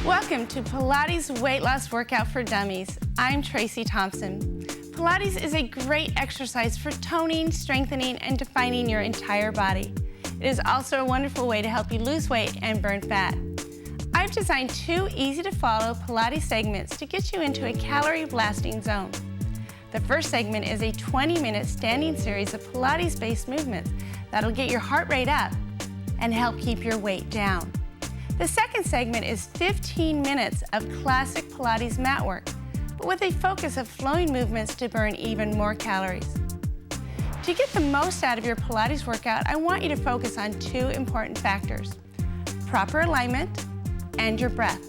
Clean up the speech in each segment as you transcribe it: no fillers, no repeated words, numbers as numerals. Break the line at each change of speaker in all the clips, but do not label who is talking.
Welcome to Pilates Weight Loss Workout for Dummies. I'm Tracy Thompson. Pilates is a great exercise for toning, strengthening, and defining your entire body. It is also a wonderful way to help you lose weight and burn fat. I've designed 2 easy-to-follow Pilates segments to get you into a calorie-blasting zone. The first segment is a 20-minute standing series of Pilates-based movements that'll get your heart rate up and help keep your weight down. The second segment is 15 minutes of classic Pilates mat work, but with a focus of flowing movements to burn even more calories. To get the most out of your Pilates workout, I want you to focus on 2 important factors: proper alignment and your breath.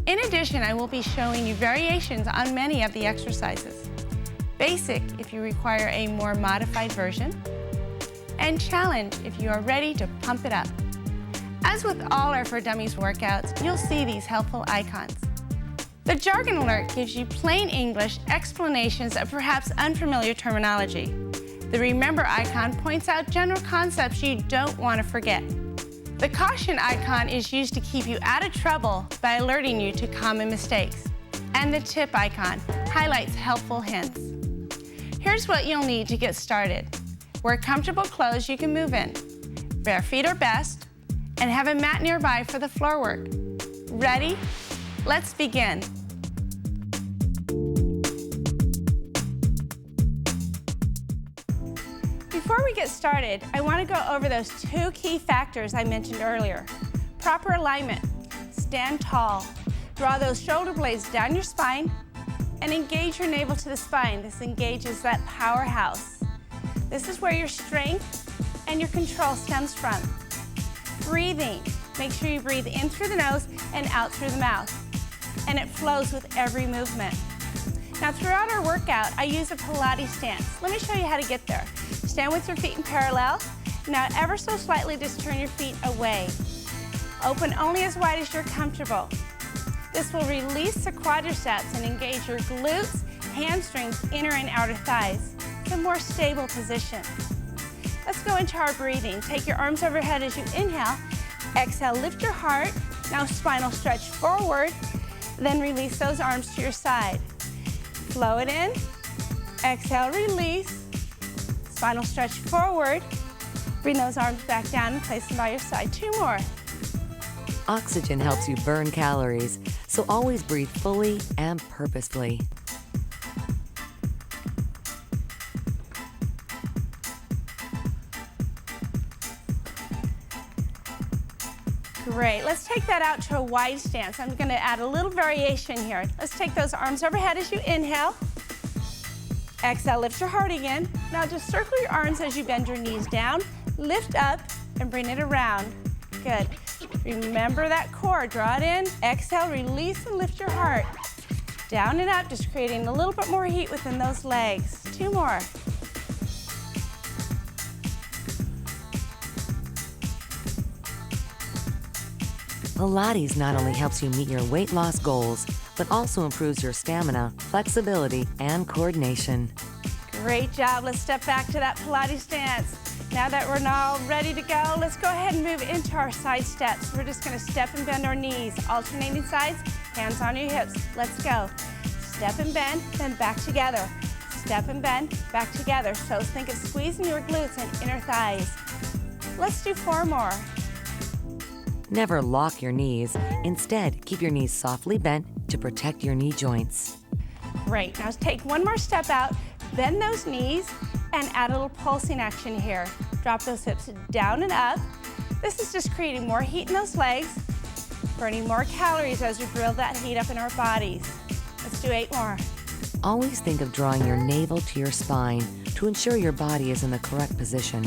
In addition, I will be showing you variations on many of the exercises. Basic if you require a more modified version, and challenge if you are ready to pump it up. As with all our For Dummies workouts, you'll see these helpful icons. The jargon alert gives you plain English explanations of perhaps unfamiliar terminology. The remember icon points out general concepts you don't want to forget. The caution icon is used to keep you out of trouble by alerting you to common mistakes. And the tip icon highlights helpful hints. Here's what you'll need to get started. Wear comfortable clothes you can move in. Bare feet are best, and have a mat nearby for the floor work. Ready? Let's begin. Before we get started, I want to go over those 2 key factors I mentioned earlier. Proper alignment. Stand tall. Draw those shoulder blades down your spine and engage your navel to the spine. This engages that powerhouse. This is where your strength and your control stems from. Breathing. Make sure you breathe in through the nose and out through the mouth. And it flows with every movement. Now throughout our workout, I use a Pilates stance. Let me show you how to get there. Stand with your feet in parallel. Now ever so slightly just turn your feet away. Open only as wide as you're comfortable. This will release the quadriceps and engage your glutes, hamstrings, inner and outer thighs. It's a more stable position. Let's go into our breathing. Take your arms overhead as you inhale. Exhale, lift your heart. Now spinal stretch forward. Then release those arms to your side. Flow it in. Exhale, release. Spinal stretch forward. Bring those arms back down and place them by your side. 2 more.
Oxygen helps you burn calories, so always breathe fully and purposefully.
Great. Let's take that out to a wide stance. I'm going to add a little variation here. Let's take those arms overhead as you inhale. Exhale, lift your heart again. Now just circle your arms as you bend your knees down. Lift up and bring it around. Good. Remember that core. Draw it in. Exhale, release and lift your heart. Down and up, just creating a little bit more heat within those legs. 2 more.
Pilates not only helps you meet your weight loss goals, but also improves your stamina, flexibility, and coordination.
Great job. Let's step back to that Pilates stance. Now that we're all ready to go, let's go ahead and move into our side steps. We're just going to step and bend our knees, alternating sides, hands on your hips. Let's go. Step and bend, then back together. Step and bend, back together. So think of squeezing your glutes and inner thighs. Let's do 4 more.
Never lock your knees. Instead, keep your knees softly bent to protect your knee joints.
Great. Now take 1 more step out, bend those knees, and add a little pulsing action here. Drop those hips down and up. This is just creating more heat in those legs, burning more calories as we build that heat up in our bodies. Let's do 8 more.
Always think of drawing your navel to your spine to ensure your body is in the correct position.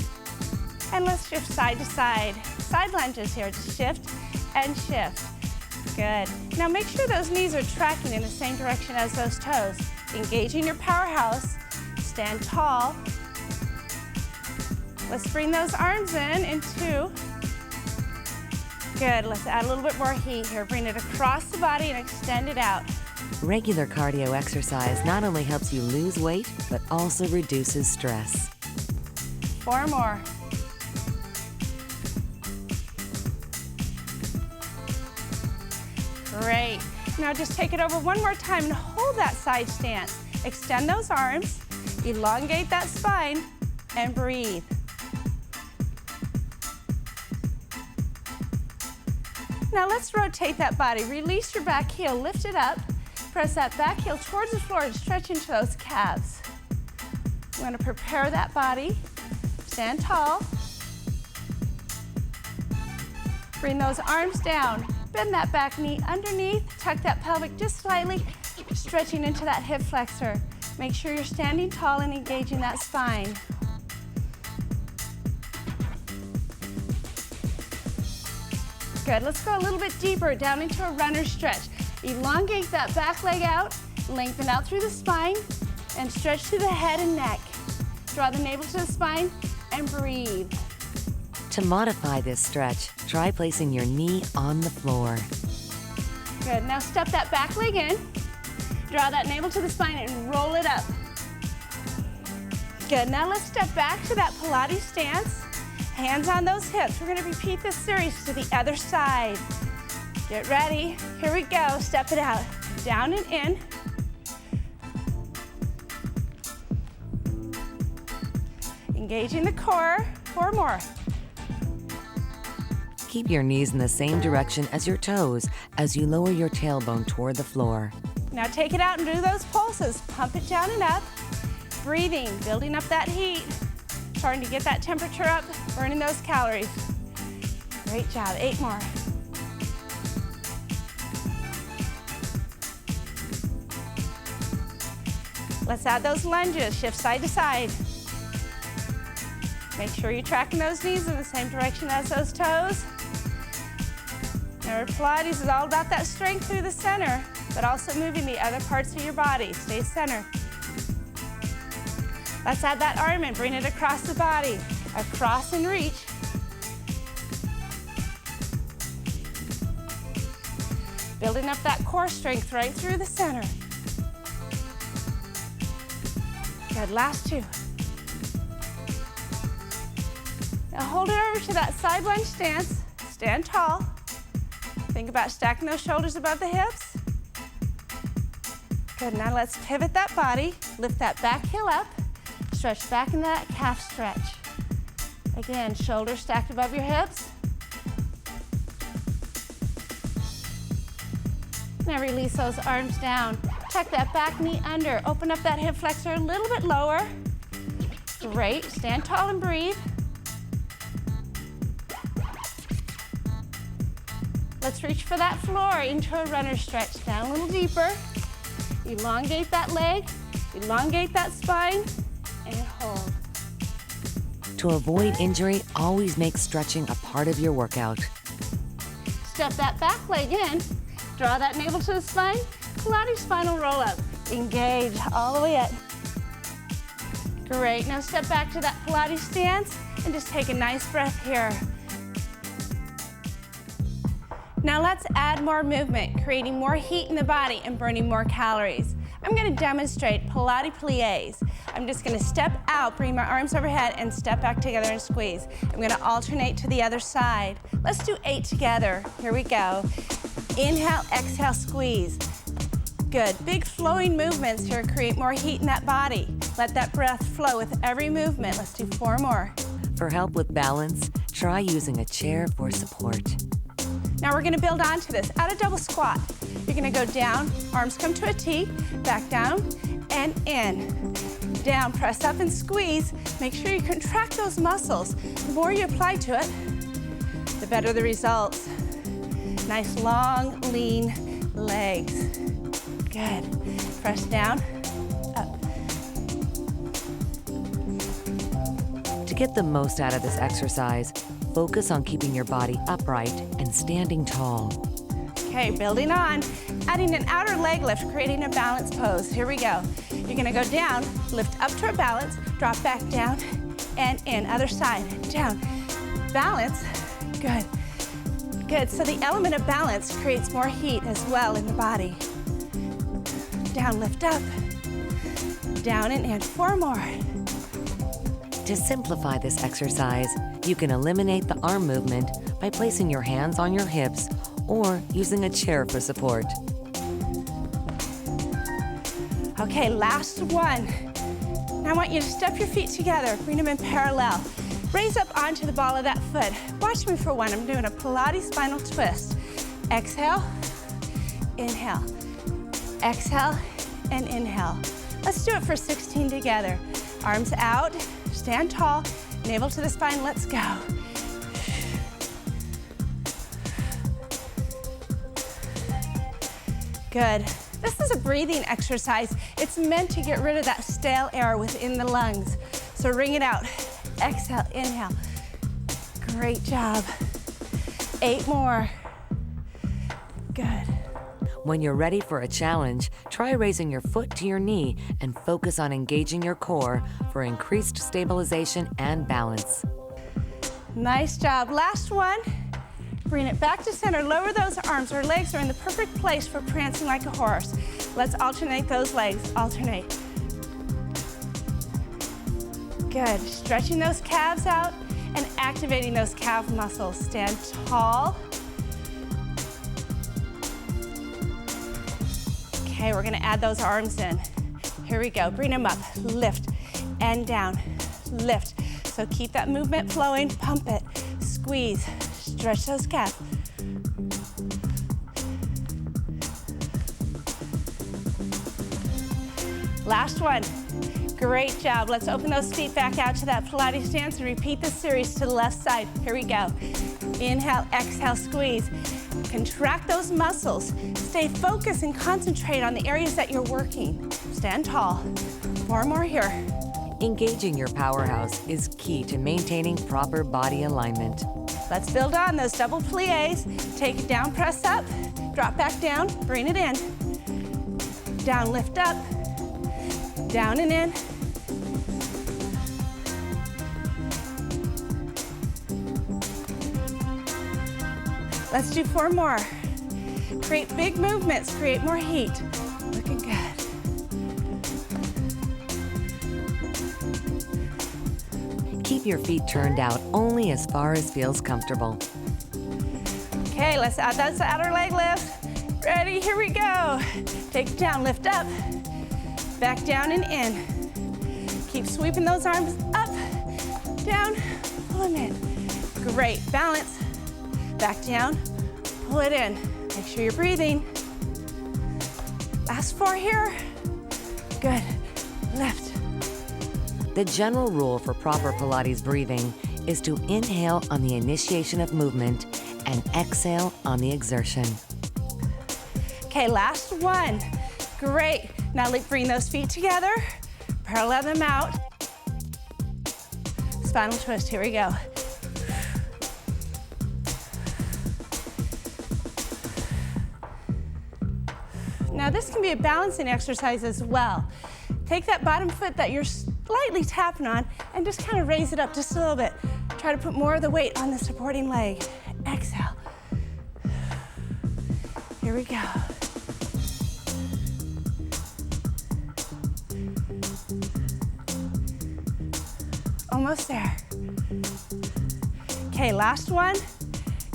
And let's shift side to side. Side lunges here, just shift and shift. Good. Now make sure those knees are tracking in the same direction as those toes. Engaging your powerhouse, stand tall. Let's bring those arms in 2. Good, let's add a little bit more heat here. Bring it across the body and extend it out.
Regular cardio exercise not only helps you lose weight, but also reduces stress.
4 more. Great. Now just take it over one more time and hold that side stance. Extend those arms, elongate that spine, and breathe. Now let's rotate that body. Release your back heel, lift it up. Press that back heel towards the floor and stretch into those calves. We're going to prepare that body. Stand tall. Bring those arms down. Bend that back knee underneath. Tuck that pelvic just slightly, stretching into that hip flexor. Make sure you're standing tall and engaging that spine. Good. Let's go a little bit deeper down into a runner stretch. Elongate that back leg out, lengthen out through the spine, and stretch to the head and neck. Draw the navel to the spine and breathe.
To modify this stretch, try placing your knee on the floor.
Good. Now step that back leg in. Draw that navel to the spine and roll it up. Good. Now let's step back to that Pilates stance. Hands on those hips. We're going to repeat this series to the other side. Get ready. Here we go. Step it out. Down and in. Engaging the core. 4 more.
Keep your knees in the same direction as your toes as you lower your tailbone toward the floor.
Now take it out and do those pulses. Pump it down and up. Breathing, building up that heat. Starting to get that temperature up, burning those calories. Great job. 8 more. Let's add those lunges. Shift side to side. Make sure you're tracking those knees in the same direction as those toes. Now, Pilates is all about that strength through the center, but also moving the other parts of your body. Stay centered. Let's add that arm and bring it across the body. Across and reach. Building up that core strength right through the center. Good, last 2. Now hold it over to that side lunge stance. Stand tall. Think about stacking those shoulders above the hips. Good, now let's pivot that body. Lift that back heel up. Stretch back in that calf stretch. Again, shoulders stacked above your hips. Now release those arms down. Tuck that back knee under. Open up that hip flexor a little bit lower. Great. Stand tall and breathe. Let's reach for that floor into a runner stretch. Down a little deeper. Elongate that leg. Elongate that spine. And hold.
To avoid injury, always make stretching a part of your workout.
Step that back leg in. Draw that navel to the spine. Pilates spinal roll up. Engage all the way up. Great. Now step back to that Pilates stance and just take a nice breath here. Now let's add more movement, creating more heat in the body and burning more calories. I'm going to demonstrate Pilates plies. I'm just going to step out, bring my arms overhead, and step back together and squeeze. I'm going to alternate to the other side. Let's do 8 together. Here we go. Inhale, exhale, squeeze. Good. Big flowing movements here create more heat in that body. Let that breath flow with every movement. Let's do 4 more.
For help with balance, try using a chair for support.
Now we're going to build onto this. Add a double squat. You're going to go down, arms come to a T, back down, and in. Down, press up and squeeze. Make sure you contract those muscles. The more you apply to it, the better the results. Nice, long, lean legs. Good. Press down, up.
To get the most out of this exercise, focus on keeping your body upright and standing tall.
Okay, building on. Adding an outer leg lift, creating a balance pose. Here we go. You're gonna go down, lift up toward balance, drop back down, and in. Other side, down. Balance, good. Good, so the element of balance creates more heat as well in the body. Down, lift up, down and in. 4 more.
To simplify this exercise, you can eliminate the arm movement by placing your hands on your hips or using a chair for support.
Okay, last one. Now I want you to step your feet together, bring them in parallel. Raise up onto the ball of that foot. Watch me for one. I'm doing a Pilates spinal twist. Exhale, inhale. Exhale and inhale. Let's do it for 16 together. Arms out, stand tall, navel to the spine, let's go. Good. This is a breathing exercise. It's meant to get rid of that stale air within the lungs. So ring it out. Exhale, inhale. Great job. 8 more. Good.
When you're ready for a challenge, try raising your foot to your knee and focus on engaging your core for increased stabilization and balance.
Nice job. Last one. Bring it back to center. Lower those arms. Our legs are in the perfect place for prancing like a horse. Let's alternate those legs. Alternate. Good. Stretching those calves out and activating those calf muscles. Stand tall. Okay, we're gonna add those arms in. Here we go. Bring them up. Lift and down. Lift. So keep that movement flowing. Pump it. Squeeze. Stretch those calves. Last one. Great job. Let's open those feet back out to that Pilates stance and repeat this series to the left side. Here we go. Inhale, exhale, squeeze. Contract those muscles. Stay focused and concentrate on the areas that you're working. Stand tall. 4 more here.
Engaging your powerhouse is key to maintaining proper body alignment.
Let's build on those double plies. Take it down, press up, drop back down, bring it in. Down, lift up, down and in. Let's do 4 more. Create big movements, create more heat. Looking good.
Keep your feet turned out only as far as feels comfortable.
Okay, let's add those outer leg lifts. Ready, here we go. Take it down, lift up, back down and in. Keep sweeping those arms up, down, pull them in. Great, balance. Back down, pull it in. Make sure you're breathing. Last 4 here. Good, lift.
The general rule for proper Pilates breathing is to inhale on the initiation of movement and exhale on the exertion.
Okay, last one. Great. Now bring those feet together, parallel them out. Spinal twist, here we go. Now this can be a balancing exercise as well. Take that bottom foot that you're slightly tapping on and just kind of raise it up just a little bit. Try to put more of the weight on the supporting leg. Exhale. Here we go. Almost there. Okay, last one.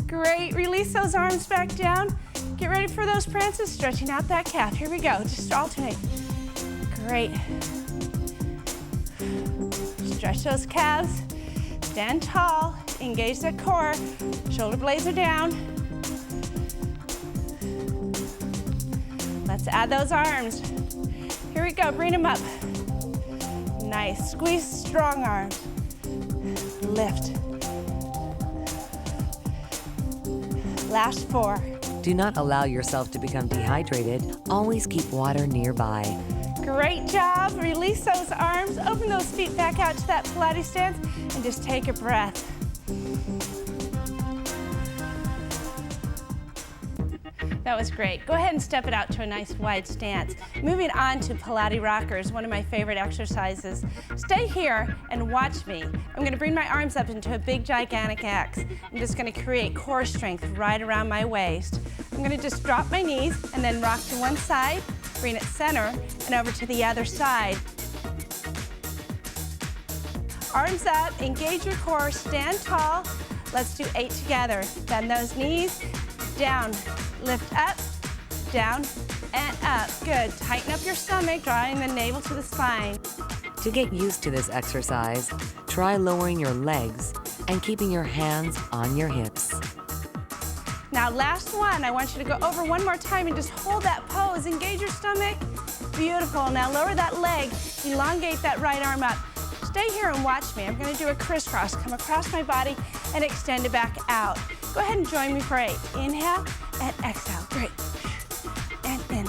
Great, release those arms back down. Get ready for those prances, stretching out that calf. Here we go, just alternate. Great. Stretch those calves, stand tall, engage the core, shoulder blades are down. Let's add those arms. Here we go, bring them up. Nice, squeeze strong arms. Lift. Last 4.
Do not allow yourself to become dehydrated. Always keep water nearby.
Great job. Release those arms, open those feet back out to that Pilates stance, and just take a breath. That was great. Go ahead and step it out to a nice wide stance. Moving on to Pilates rockers, one of my favorite exercises. Stay here and watch me. I'm gonna bring my arms up into a big gigantic X. I'm just gonna create core strength right around my waist. I'm gonna just drop my knees and then rock to one side, bring it center, and over to the other side. Arms up, engage your core, stand tall. Let's do 8 together. Bend those knees, down, lift up, down, and up. Good. Tighten up your stomach, drawing the navel to the spine.
To get used to this exercise, try lowering your legs and keeping your hands on your hips.
Now, last one. I want you to go over one more time and just hold that pose. Engage your stomach. Beautiful. Now, lower that leg. Elongate that right arm up. Stay here and watch me. I'm going to do a crisscross. Come across my body and extend it back out. Go ahead and join me for 8. Inhale and exhale. Great. And in.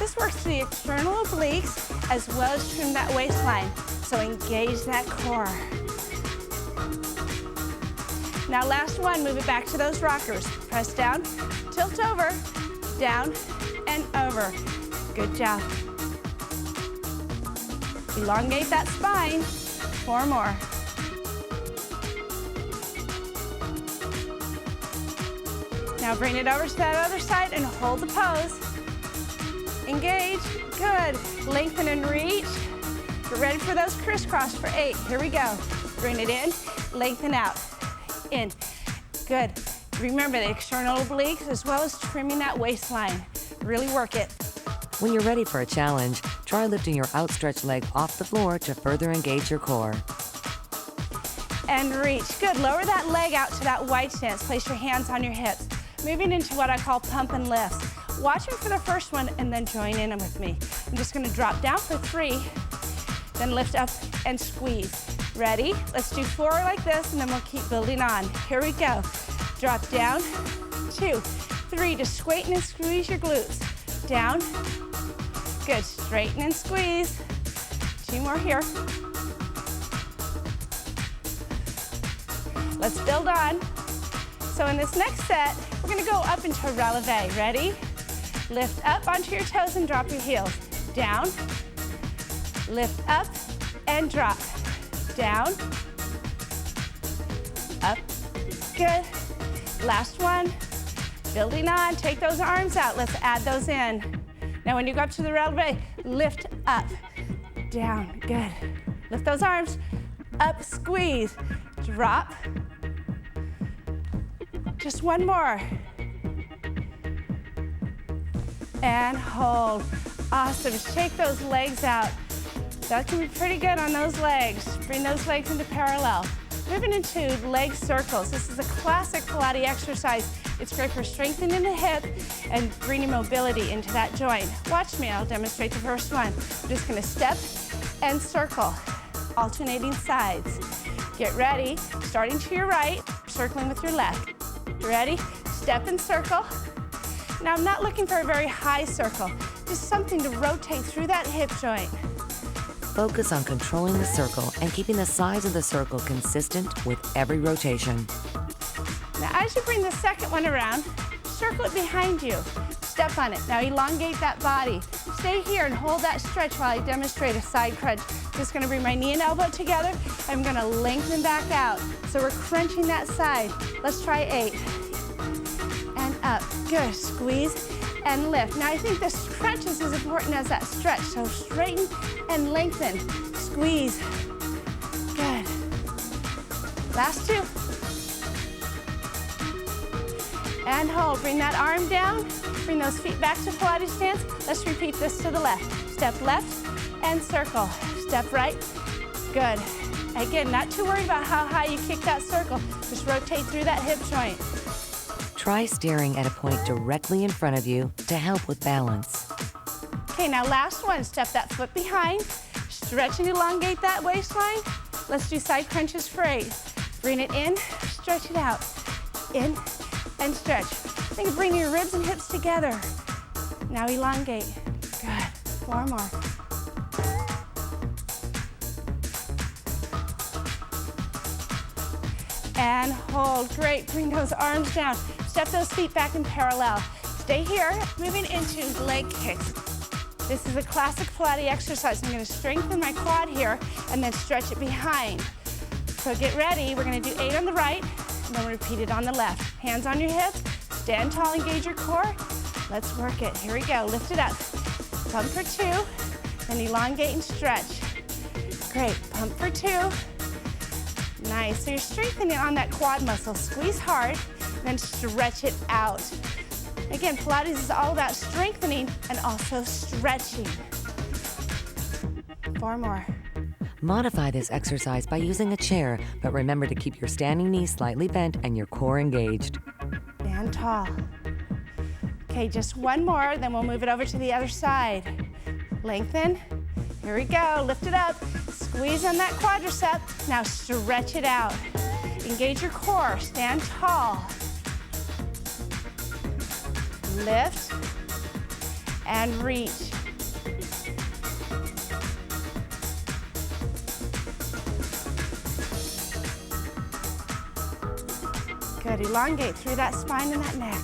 This works the external obliques as well as trim that waistline. So engage that core. Now last one, move it back to those rockers. Press down, tilt over, down, and over. Good job. Elongate that spine. 4 more. Now bring it over to that other side and hold the pose. Engage, good. Lengthen and reach. Get ready for those crisscross for 8. Here we go. Bring it in, lengthen out. In. Good. Remember the external obliques as well as trimming that waistline. Really work it.
When you're ready for a challenge, try lifting your outstretched leg off the floor to further engage your core.
And reach. Good. Lower that leg out to that wide stance. Place your hands on your hips. Moving into what I call pump and lifts. Watch me for the first one and then join in with me. I'm just going to drop down for 3, then lift up and squeeze. Ready? Let's do 4 like this, and then we'll keep building on. Here we go. Drop down, 2, 3. Just straighten and squeeze your glutes. Down. Good. Straighten and squeeze. 2 more here. Let's build on. So in this next set, we're going to go up into a releve. Ready? Lift up onto your toes and drop your heels. Down. Lift up and drop. Down, up, good. Last one, building on, take those arms out. Let's add those in. Now when you go up to the releve, lift up, down, good. Lift those arms, up, squeeze, drop. Just one more. And hold. Awesome, shake those legs out. That can be pretty good on those legs. Bring those legs into parallel. Moving into leg circles. This is a classic Pilates exercise. It's great for strengthening the hip and bringing mobility into that joint. Watch me, I'll demonstrate the first one. I'm just gonna step and circle, alternating sides. Get ready, starting to your right, circling with your left. Ready? Step and circle. Now I'm not looking for a very high circle, just something to rotate through that hip joint.
Focus on controlling the circle and keeping the size of the circle consistent with every rotation.
Now, as you bring the second one around, circle it behind you. Step on it. Now, elongate that body. Stay here and hold that stretch while I demonstrate a side crunch. Just going to bring my knee and elbow together. I'm going to lengthen back out. So we're crunching that side. Let's try 8. And up. Good. Squeeze and lift. Now I think this crunch is as important as that stretch. So straighten and lengthen. Squeeze. Good. Last 2. And hold. Bring that arm down. Bring those feet back to Pilates stance. Let's repeat this to the left. Step left and circle. Step right. Good. Again, not too worried about how high you kick that circle. Just rotate through that hip joint.
Try staring at a point directly in front of you to help with balance.
Okay, now last one. Step that foot behind. Stretch and elongate that waistline. Let's do side crunches for 8. Bring it in, stretch it out. In and stretch. Think of bringing your ribs and hips together. Now elongate. Good. 4 more. And hold. Great. Bring those arms down. Step those feet back in parallel. Stay here. Moving into leg kicks. This is a classic Pilates exercise. I'm going to strengthen my quad here and then stretch it behind. So get ready. We're going to do 8 on the right and then repeat it on the left. Hands on your hips. Stand tall. Engage your core. Let's work it. Here we go. Lift it up. Pump for 2. Then elongate and stretch. Great. Pump for 2. Nice, so you're strengthening on that quad muscle. Squeeze hard, then stretch it out. Again, Pilates is all about strengthening and also stretching. 4 more.
Modify this exercise by using a chair, but remember to keep your standing knees slightly bent and your core engaged.
Stand tall. Okay, just 1 more, then we'll move it over to the other side. Lengthen. Here we go, lift it up. Squeeze on that quadricep. Now stretch it out. Engage your core, stand tall. Lift and reach. Good, elongate through that spine and that neck.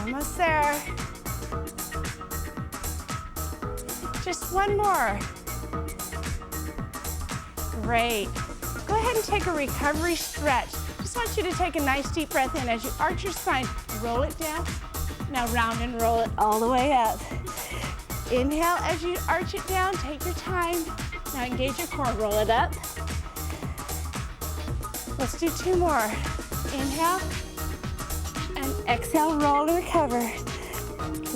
Almost there. Just 1 more. Great. Go ahead and take a recovery stretch. Just want you to take a nice deep breath in as you arch your spine. Roll it down. Now round and roll it all the way up. Inhale as you arch it down. Take your time. Now engage your core. Roll it up. Let's do 2 more. Inhale and exhale. Roll and recover.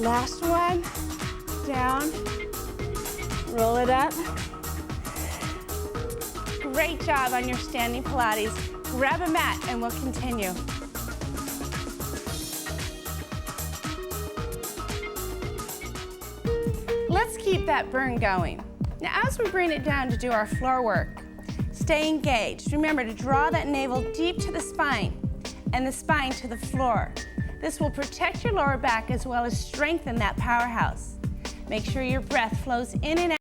Last one. Down. Roll it up. Great job on your standing Pilates. Grab a mat and we'll continue. Let's keep that burn going. Now as we bring it down to do our floor work, stay engaged. Remember to draw that navel deep to the spine and the spine to the floor. This will protect your lower back as well as strengthen that powerhouse. Make sure your breath flows in and